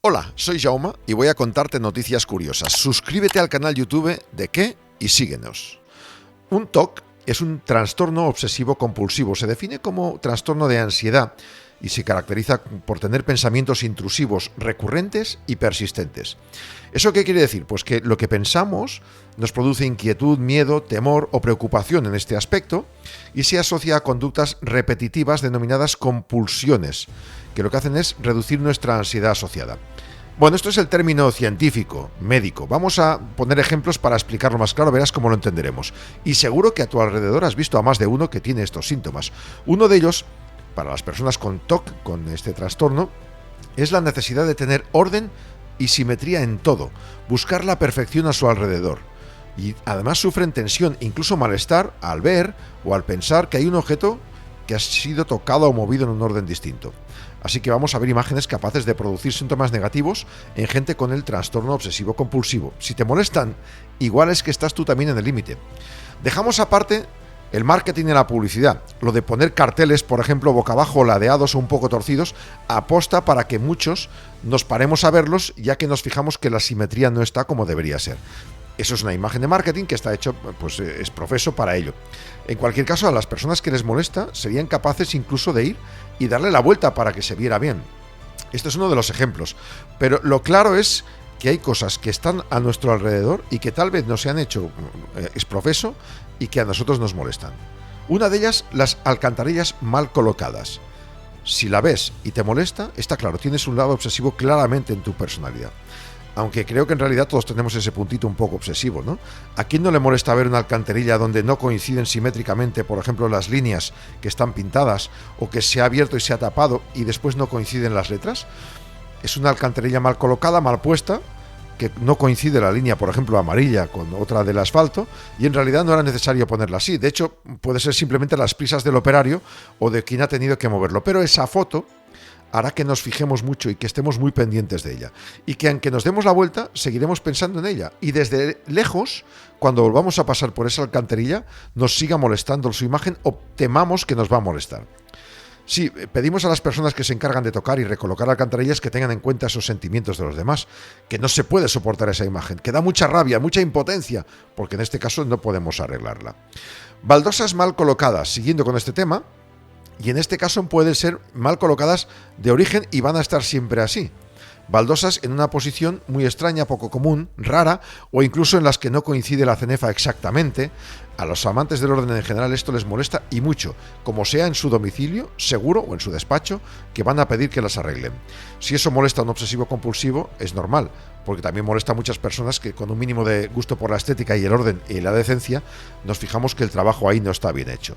Hola, soy Jaume y voy a contarte noticias curiosas. Suscríbete al canal YouTube de ¿Qué? Y síguenos. Un TOC es un trastorno obsesivo compulsivo. Se define como trastorno de ansiedad y se caracteriza por tener pensamientos intrusivos, recurrentes y persistentes. ¿Eso qué quiere decir? Pues que lo que pensamos nos produce inquietud, miedo, temor o preocupación en este aspecto y se asocia a conductas repetitivas denominadas compulsiones, que lo que hacen es reducir nuestra ansiedad asociada. Bueno, esto es el término científico, médico. Vamos a poner ejemplos para explicarlo más claro, verás cómo lo entenderemos. Y seguro que a tu alrededor has visto a más de uno que tiene estos síntomas. Uno de ellos, para las personas con TOC, con este trastorno, es la necesidad de tener orden y simetría en todo, buscar la perfección a su alrededor. Y además sufren tensión, incluso malestar, al ver o al pensar que hay un objeto que ha sido tocado o movido en un orden distinto. Así que vamos a ver imágenes capaces de producir síntomas negativos en gente con el trastorno obsesivo compulsivo. Si te molestan, igual es que estás tú también en el límite. Dejamos aparte el marketing y la publicidad, lo de poner carteles, por ejemplo, boca abajo, ladeados o un poco torcidos, aposta para que muchos nos paremos a verlos, ya que nos fijamos que la simetría no está como debería ser. Eso es una imagen de marketing que está hecho, pues es profeso para ello. En cualquier caso, a las personas que les molesta serían capaces incluso de ir y darle la vuelta para que se viera bien. Este es uno de los ejemplos. Pero lo claro es que hay cosas que están a nuestro alrededor y que tal vez no se han hecho es profeso y que a nosotros nos molestan. Una de ellas, las alcantarillas mal colocadas. Si la ves y te molesta, está claro, tienes un lado obsesivo claramente en tu personalidad. Aunque creo que en realidad todos tenemos ese puntito un poco obsesivo, ¿no? ¿A quién no le molesta ver una alcantarilla donde no coinciden simétricamente, por ejemplo, las líneas que están pintadas, o que se ha abierto y se ha tapado y después no coinciden las letras? Es una alcantarilla mal colocada, mal puesta, que no coincide la línea, por ejemplo, amarilla con otra del asfalto, y en realidad no era necesario ponerla así. De hecho, puede ser simplemente las prisas del operario o de quien ha tenido que moverlo. Pero esa foto hará que nos fijemos mucho y que estemos muy pendientes de ella. Y que aunque nos demos la vuelta, seguiremos pensando en ella. Y desde lejos, cuando volvamos a pasar por esa alcantarilla, nos siga molestando su imagen o temamos que nos va a molestar. Sí, pedimos a las personas que se encargan de tocar y recolocar alcantarillas que tengan en cuenta esos sentimientos de los demás, que no se puede soportar esa imagen, que da mucha rabia, mucha impotencia, porque en este caso no podemos arreglarla. Baldosas mal colocadas, siguiendo con este tema, y en este caso pueden ser mal colocadas de origen y van a estar siempre así. Baldosas en una posición muy extraña, poco común, rara, o incluso en las que no coincide la cenefa exactamente. A los amantes del orden en general esto les molesta y mucho, como sea en su domicilio, seguro, o en su despacho, que van a pedir que las arreglen. Si eso molesta a un obsesivo compulsivo, es normal, porque también molesta a muchas personas que con un mínimo de gusto por la estética y el orden y la decencia, nos fijamos que el trabajo ahí no está bien hecho.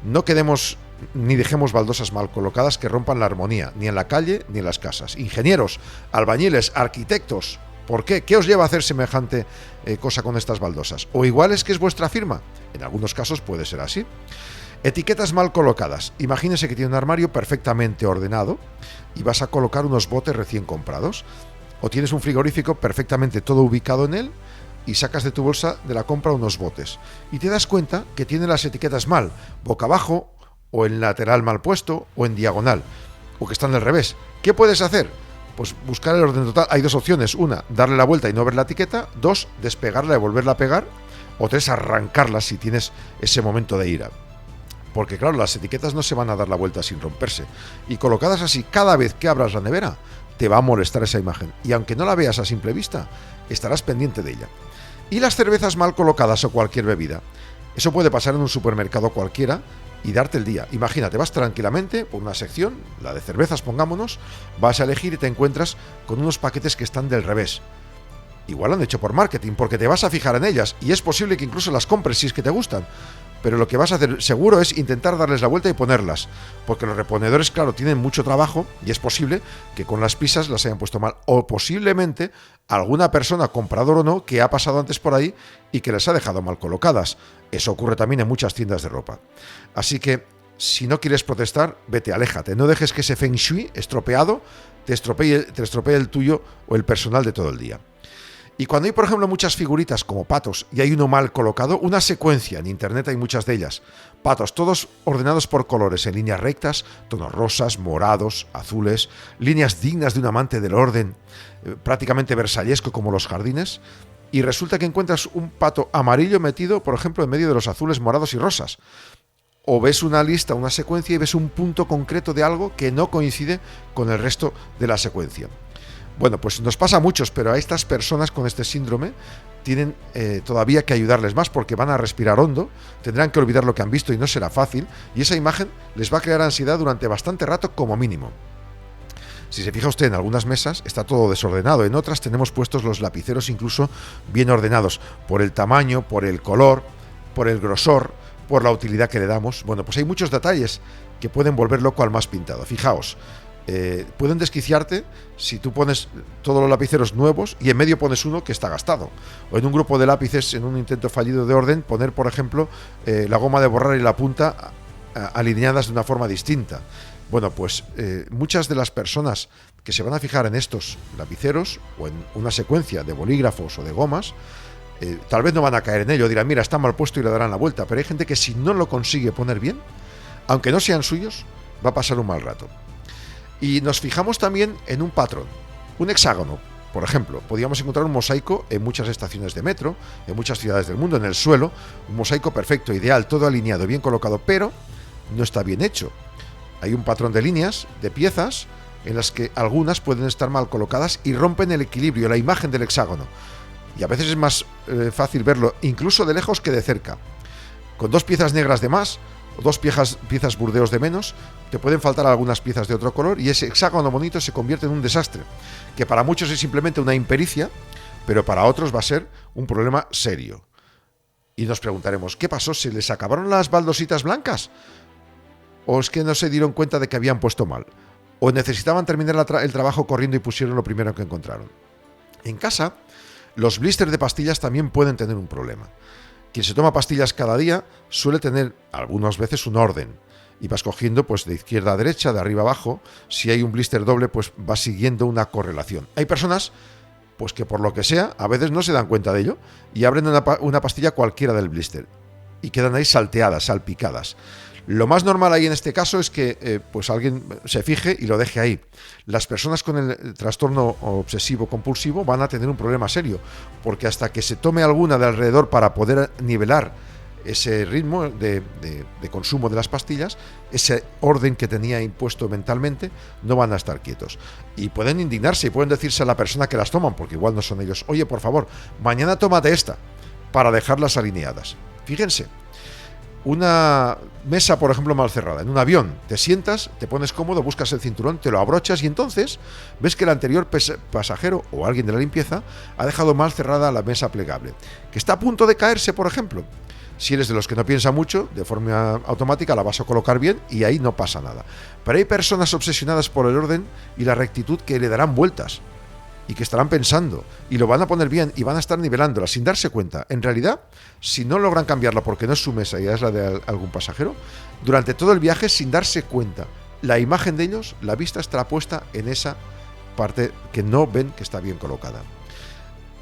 No quedemos ni dejemos baldosas mal colocadas que rompan la armonía, ni en la calle ni en las casas. Ingenieros, albañiles, arquitectos, ¿por qué? ¿Qué os lleva a hacer semejante cosa con estas baldosas? O igual es que es vuestra firma. En algunos casos puede ser así. Etiquetas mal colocadas. Imagínese que tiene un armario perfectamente ordenado y vas a colocar unos botes recién comprados. O tienes un frigorífico perfectamente todo ubicado en él y sacas de tu bolsa de la compra unos botes. Y te das cuenta que tiene las etiquetas mal, boca abajo, o en lateral mal puesto, o en diagonal, o que están al revés. ¿Qué puedes hacer? Pues buscar el orden total. Hay dos opciones. Una, darle la vuelta y no ver la etiqueta. Dos, despegarla y volverla a pegar. O tres, arrancarla si tienes ese momento de ira. Porque claro, las etiquetas no se van a dar la vuelta sin romperse. Y colocadas así, cada vez que abras la nevera, te va a molestar esa imagen. Y aunque no la veas a simple vista, estarás pendiente de ella. Y las cervezas mal colocadas o cualquier bebida. Eso puede pasar en un supermercado cualquiera y darte el día. Imagínate, vas tranquilamente por una sección, la de cervezas, pongámonos, vas a elegir y te encuentras con unos paquetes que están del revés. Igual lo han hecho por marketing, porque te vas a fijar en ellas y es posible que incluso las compres si es que te gustan. Pero lo que vas a hacer seguro es intentar darles la vuelta y ponerlas, porque los reponedores, claro, tienen mucho trabajo y es posible que con las pisas las hayan puesto mal, o posiblemente alguna persona, comprador o no, que ha pasado antes por ahí y que les ha dejado mal colocadas. Eso ocurre también en muchas tiendas de ropa. Así que, si no quieres protestar, vete, aléjate, no dejes que ese feng shui estropeado te estropee el tuyo o el personal de todo el día. Y cuando hay, por ejemplo, muchas figuritas como patos y hay uno mal colocado, una secuencia, en internet hay muchas de ellas, patos, todos ordenados por colores, en líneas rectas, tonos rosas, morados, azules, líneas dignas de un amante del orden, prácticamente versallesco como los jardines, y resulta que encuentras un pato amarillo metido, por ejemplo, en medio de los azules, morados y rosas. O ves una lista, una secuencia y ves un punto concreto de algo que no coincide con el resto de la secuencia. Bueno, pues nos pasa a muchos, pero a estas personas con este síndrome tienen todavía que ayudarles más porque van a respirar hondo, tendrán que olvidar lo que han visto y no será fácil, y esa imagen les va a crear ansiedad durante bastante rato como mínimo. Si se fija usted en algunas mesas está todo desordenado, en otras tenemos puestos los lapiceros incluso bien ordenados, por el tamaño, por el color, por el grosor, por la utilidad que le damos. Bueno, pues hay muchos detalles que pueden volver loco al más pintado. Fijaos, pueden desquiciarte si tú pones todos los lapiceros nuevos y en medio pones uno que está gastado. O en un grupo de lápices, en un intento fallido de orden, poner, por ejemplo, la goma de borrar y la punta alineadas de una forma distinta. Bueno, pues muchas de las personas que se van a fijar en estos lapiceros o en una secuencia de bolígrafos o de gomas, tal vez no van a caer en ello, dirán, mira, está mal puesto y le darán la vuelta, pero hay gente que si no lo consigue poner bien, aunque no sean suyos, va a pasar un mal rato. Y nos fijamos también en un patrón, un hexágono. Por ejemplo, podríamos encontrar un mosaico en muchas estaciones de metro, en muchas ciudades del mundo, en el suelo, un mosaico perfecto, ideal, todo alineado, bien colocado, pero no está bien hecho. Hay un patrón de líneas, de piezas, en las que algunas pueden estar mal colocadas y rompen el equilibrio, la imagen del hexágono. Y a veces es más fácil verlo incluso de lejos que de cerca. Con dos piezas negras de más, o dos piezas burdeos de menos, te pueden faltar algunas piezas de otro color y ese hexágono bonito se convierte en un desastre, que para muchos es simplemente una impericia, pero para otros va a ser un problema serio. Y nos preguntaremos, ¿qué pasó? ¿Se les acabaron las baldositas blancas? ¿O es que no se dieron cuenta de que habían puesto mal? ¿O necesitaban terminar el trabajo corriendo y pusieron lo primero que encontraron? En casa, los blisters de pastillas también pueden tener un problema. Quien se toma pastillas cada día suele tener algunas veces un orden y vas cogiendo pues de izquierda a derecha, de arriba a abajo. Si hay un blister doble, pues va siguiendo una correlación. Hay personas pues que por lo que sea a veces no se dan cuenta de ello y abren una pastilla cualquiera del blister y quedan ahí salteadas, salpicadas. Lo más normal ahí en este caso es que pues alguien se fije y lo deje ahí. Las personas con el trastorno obsesivo compulsivo van a tener un problema serio, porque hasta que se tome alguna de alrededor para poder nivelar ese ritmo de consumo de las pastillas, ese orden que tenía impuesto mentalmente, no van a estar quietos. Y pueden indignarse y pueden decirse a la persona que las toman, porque igual no son ellos, oye, por favor, mañana tómate esta, para dejarlas alineadas. Fíjense. Una mesa, por ejemplo, mal cerrada. En un avión te sientas, te pones cómodo, buscas el cinturón, te lo abrochas y entonces ves que el anterior pasajero o alguien de la limpieza ha dejado mal cerrada la mesa plegable, que está a punto de caerse, por ejemplo. Si eres de los que no piensa mucho, de forma automática la vas a colocar bien y ahí no pasa nada. Pero hay personas obsesionadas por el orden y la rectitud que le darán vueltas y que estarán pensando y lo van a poner bien y van a estar nivelándola sin darse cuenta. En realidad, si no logran cambiarla porque no es su mesa y es la de algún pasajero, durante todo el viaje, sin darse cuenta, la imagen de ellos, la vista estará puesta en esa parte que no ven que está bien colocada.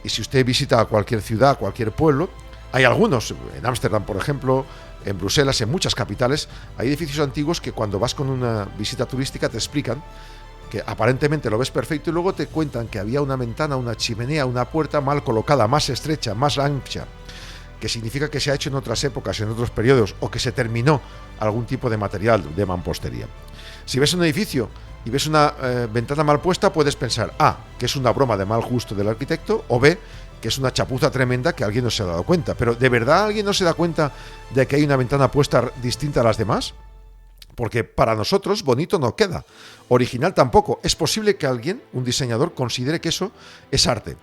Y si usted visita cualquier ciudad, cualquier pueblo, hay algunos, en Ámsterdam por ejemplo, en Bruselas, en muchas capitales, hay edificios antiguos que cuando vas con una visita turística te explican que aparentemente lo ves perfecto y luego te cuentan que había una ventana, una chimenea, una puerta mal colocada, más estrecha, más ancha, que significa que se ha hecho en otras épocas, en otros periodos, o que se terminó algún tipo de material de mampostería. Si ves un edificio y ves una ventana mal puesta, puedes pensar A, que es una broma de mal gusto del arquitecto, o B, que es una chapuza tremenda que alguien no se ha dado cuenta. Pero ¿de verdad alguien no se da cuenta de que hay una ventana puesta distinta a las demás? Porque para nosotros bonito no queda, original tampoco. Es posible que alguien, un diseñador, considere que eso es arte,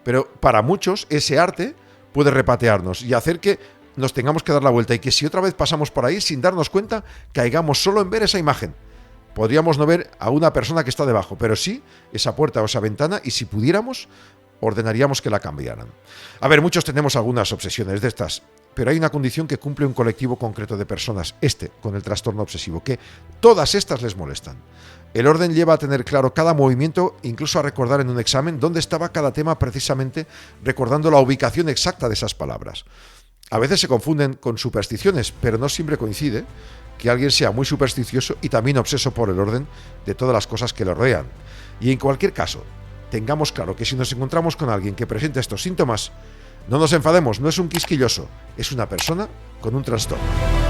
pero para muchos ese arte puede repatearnos y hacer que nos tengamos que dar la vuelta y que si otra vez pasamos por ahí sin darnos cuenta, caigamos solo en ver esa imagen. Podríamos no ver a una persona que está debajo, pero sí esa puerta o esa ventana, y si pudiéramos, ordenaríamos que la cambiaran. A ver, muchos tenemos algunas obsesiones de estas pero hay una condición que cumple un colectivo concreto de personas, con el trastorno obsesivo, que todas estas les molestan. El orden lleva a tener claro cada movimiento, incluso a recordar en un examen dónde estaba cada tema, precisamente recordando la ubicación exacta de esas palabras. A veces se confunden con supersticiones, pero no siempre coincide que alguien sea muy supersticioso y también obseso por el orden de todas las cosas que le rodean. Y en cualquier caso, tengamos claro que si nos encontramos con alguien que presenta estos síntomas, no nos enfademos, no es un quisquilloso, es una persona con un trastorno.